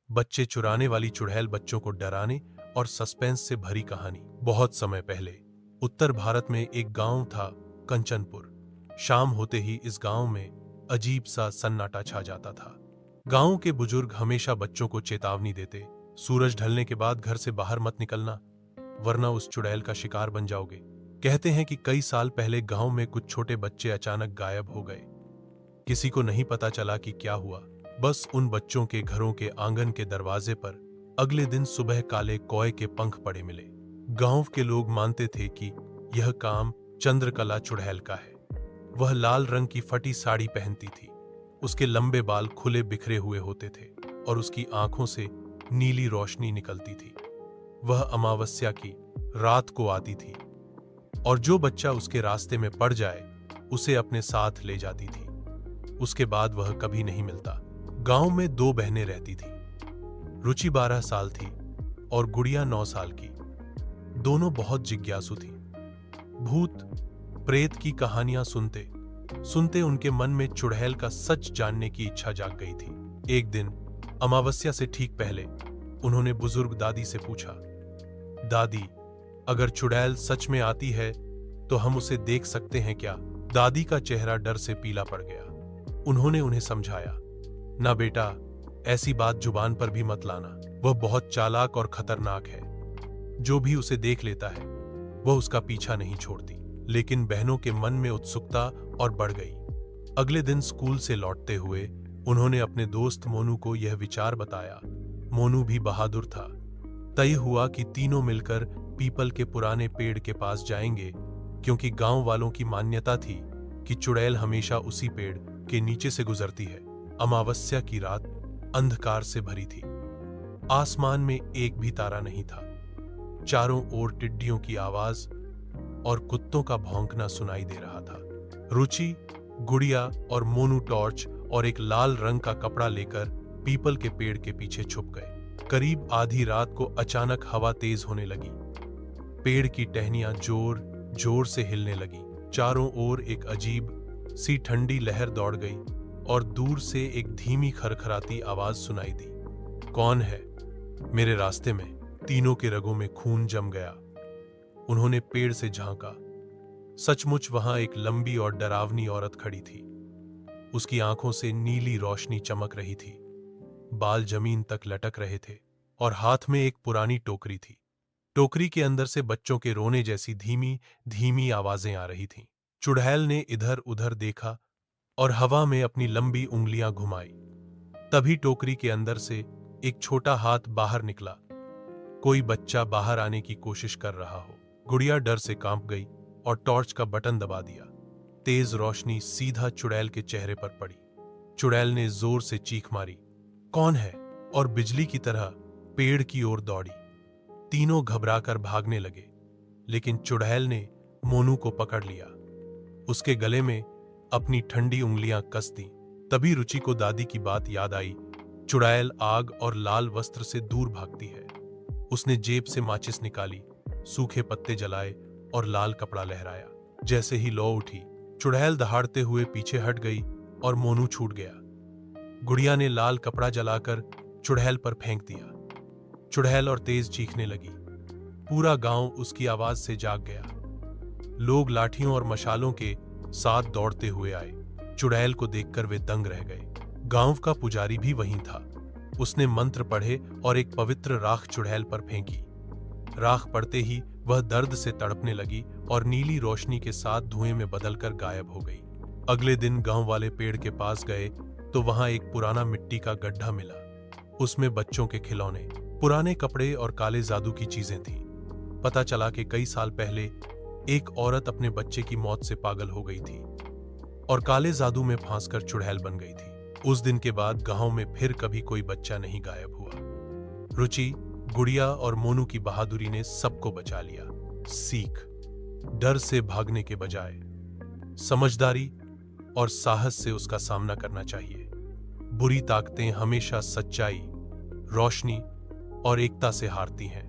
बच्चे चुराने वाली चुड़ैल, बच्चों को डराने और सस्पेंस से भरी कहानी। बहुत समय पहले उत्तर भारत में एक गांव था, कंचनपुर। शाम होते ही इस गांव में अजीब सा सन्नाटा छा जाता था। गांव के बुजुर्ग हमेशा बच्चों को चेतावनी देते, सूरज ढलने के बाद घर से बाहर मत निकलना, वरना उस चुड़ैल का शिकार बन जाओगे। कहते हैं कि कई साल पहले गांव में कुछ छोटे बच्चे अचानक गायब हो गए। किसी को नहीं पता चला कि क्या हुआ। बस उन बच्चों के घरों के आंगन के दरवाजे पर अगले दिन सुबह काले कौए के पंख पड़े मिले। गांव के लोग मानते थे कि यह काम चंद्रकला चुड़ैल का है। वह लाल रंग की फटी साड़ी पहनती थी, उसके लंबे बाल खुले बिखरे हुए होते थे और उसकी आंखों से नीली रोशनी निकलती थी। वह अमावस्या की रात को आती थी और जो बच्चा उसके रास्ते में पड़ जाए उसे अपने साथ ले जाती थी। उसके बाद वह कभी नहीं मिलता। गांव में दो बहनें रहती थीं। रुचि 12 साल थी और गुड़िया 9 साल की। दोनों बहुत जिज्ञासु थीं। भूत प्रेत की कहानियां सुनते सुनते उनके मन में चुड़ैल का सच जानने की इच्छा जाग गई थी। एक दिन अमावस्या से ठीक पहले उन्होंने बुजुर्ग दादी से पूछा, दादी, अगर चुड़ैल सच में आती है तो हम उसे देख सकते हैं क्या? दादी का चेहरा डर से पीला पड़ गया। उन्होंने उन्हें समझाया, ना बेटा, ऐसी बात जुबान पर भी मत लाना। वह बहुत चालाक और खतरनाक है। जो भी उसे देख लेता है वह उसका पीछा नहीं छोड़ती। लेकिन बहनों के मन में उत्सुकता और बढ़ गई। अगले दिन स्कूल से लौटते हुए उन्होंने अपने दोस्त मोनू को यह विचार बताया। मोनू भी बहादुर था। तय हुआ कि तीनों मिलकर पीपल के पुराने पेड़ के पास जाएंगे, क्योंकि गांव वालों की मान्यता थी कि चुड़ैल हमेशा उसी पेड़ के नीचे से गुजरती है। अमावस्या की रात अंधकार से भरी थी। आसमान में एक भी तारा नहीं था। चारों ओर टिड्डियों की आवाज और कुत्तों का भौंकना सुनाई दे रहा था। रुचि, गुड़िया और मोनू टॉर्च और एक लाल रंग का कपड़ा लेकर पीपल के पेड़ के पीछे छुप गए। करीब आधी रात को अचानक हवा तेज होने लगी। पेड़ की टहनियां जोर जोर से हिलने लगी। चारों ओर एक अजीब सी ठंडी लहर दौड़ गई और दूर से एक धीमी खरखराती आवाज सुनाई दी, कौन है मेरे रास्ते में? तीनों के रगों में खून जम गया। उन्होंने पेड़ से झांका। सचमुच वहां एक लंबी और डरावनी औरत खड़ी थी। उसकी आंखों से नीली रोशनी चमक रही थी, बाल जमीन तक लटक रहे थे और हाथ में एक पुरानी टोकरी थी। टोकरी के अंदर से बच्चों के रोने जैसी धीमी धीमी आवाजें आ रही थीं। चुड़ैल ने इधर उधर देखा और हवा में अपनी लंबी उंगलियां घुमाई। तभी टोकरी के अंदर से एक छोटा हाथ बाहर निकला। कोई बच्चा बाहर आने की कोशिश कर रहा हो। गुड़िया डर से कांप गई और टॉर्च का बटन दबा दिया। तेज रोशनी सीधा चुड़ैल के चेहरे पर पड़ी। चुड़ैल ने जोर से चीख मारी, कौन है? और बिजली की तरह पेड़ की ओर दौड़ी। तीनों घबराकर भागने लगे, लेकिन चुड़ैल ने मोनू को पकड़ लिया। उसके गले में अपनी ठंडी उंगलियां कस दी। तभी रुचि को दादी की बात याद आई। चुड़ैल आग और लाल वस्त्र से दूर भागती है। उसने जेब से माचिस निकाली, सूखे पत्ते जलाए और लाल कपड़ा लहराया। जैसे ही लौ उठी, चुड़ैल दहाड़ते हुए पीछे हट गई और मोनू छूट गया। गुड़िया ने लाल कपड़ा जलाकर चुड़ैल पर फेंक दिया। चुड़ैल और तेज चीखने लगी। पूरा गांव उसकी आवाज से जाग गया। लोग लाठियों और मशालों के साथ दौड़ते हुए आए। चुड़ैल को देखकर वे दंग रह गए। गांव का पुजारी भी वहीं था। उसने मंत्र पढ़े और एक पवित्र राख चुड़ैल पर फेंकी। राख पड़ते ही वह दर्द से तड़पने लगी और नीली रोशनी के साथ धुएं में बदलकर गायब हो गई। अगले दिन गांव वाले पेड़ के पास गए तो वहां एक पुराना मिट्टी का गड्ढा मिला। उसमें बच्चों के खिलौने, पुराने कपड़े और काले जादू की चीजें थीं। पता चला कि कई साल पहले एक औरत अपने बच्चे की मौत से पागल हो गई थी और काले जादू में फांसकर चुड़ैल बन गई थी। उस दिन के बाद गांव में फिर कभी कोई बच्चा नहीं गायब हुआ। रुचि, गुड़िया और मोनू की बहादुरी ने सबको बचा लिया। सीख: डर से भागने के बजाय समझदारी और साहस से उसका सामना करना चाहिए। बुरी ताकतें हमेशा सच्चाई, रोशनी और एकता से हारती हैं।